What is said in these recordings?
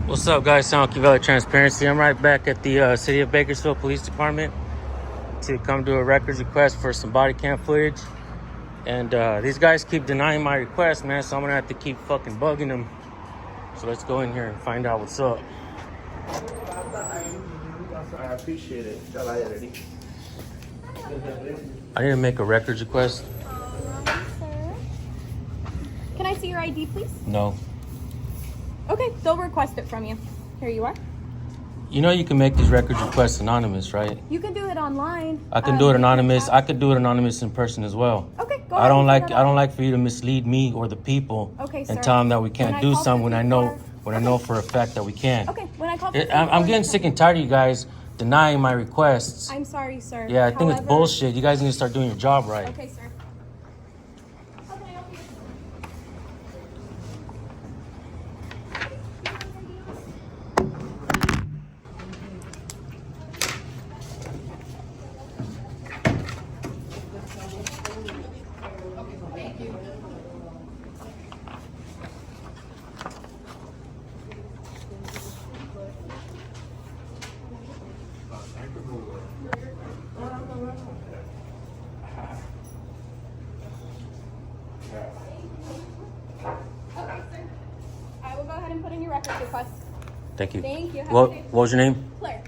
What's up, guys? ℍ𝕀ℙ𝔼 𝔼𝔽𝔼. I'm right back at the City of Bakersfield Police Department to come do a records request for some body cam footage. And these guys keep denying my request, man, so I'm gonna have to keep fucking bugging them. So let's go in here and find out what's up. I appreciate it. I need to make a records request. Alright, sir. Can I see your ID, please? No. Okay, they'll request it from you. Here you are. You know you can make these records requests anonymous, right? You can do it online. I can do it anonymous. I could do it anonymous in person as well. Okay, go ahead. I don't like for you to mislead me or the people Okay, and sir. tell them that we can't do something when I know Okay. for a fact that we can. Okay, when I call I'm getting sick and tired of you guys denying my requests. I'm sorry, sir. Yeah, I think it's However- bullshit. You guys need to start doing your job right. Okay, sir. How can I help you? Okay, sir. I will go ahead and put in your records request. Thank you. Thank you. Have a What good day. was your name? Claire.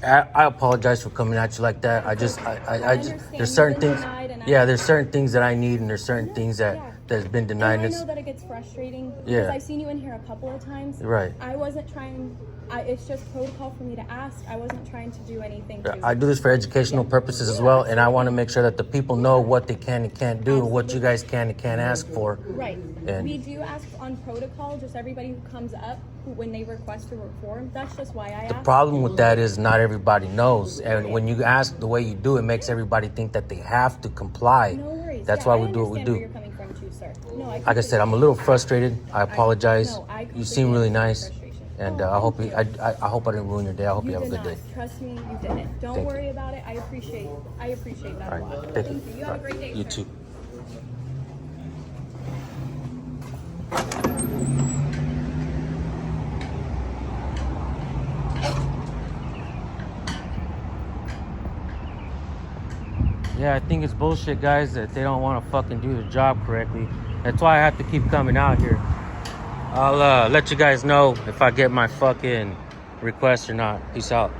I apologize for coming at you like that. I just understand there's certain you've been things. denied and Yeah, there's certain things that I need, and there's certain things that that's been And denied. I know that it gets frustrating because Yeah. I've seen you in here a couple of times. Right. I wasn't trying. It's just protocol for me to ask. I wasn't trying to do anything. To I do this for educational purposes as well, and I want to make sure that the people know what they can and can't do, and what you guys can and can't ask for. Right. And- We do ask on protocol. Just everybody who comes up when they request a reform. That's just why I The ask. problem with that is not everybody knows, and when you ask the way you do, it makes everybody think that they have to comply. No worries. That's Yeah, why I we do what we understand where do. you're coming from too, sir. No, Like I said, I'm a little frustrated. I apologize. No, I You seem really completely nice, understand your frustration. and Oh, I hope thank you. I hope I didn't ruin your day. I hope you have a did good not. day. Trust me, you didn't. Don't Thank you. worry about it. I appreciate that All a lot. right, Thank you. You All have a right, great day, You sir. too. Yeah, I think it's bullshit, guys, that they don't want to fucking do their job correctly. That's why I have to keep coming out here. I'll let you guys know if I get my fucking request or not. Peace out.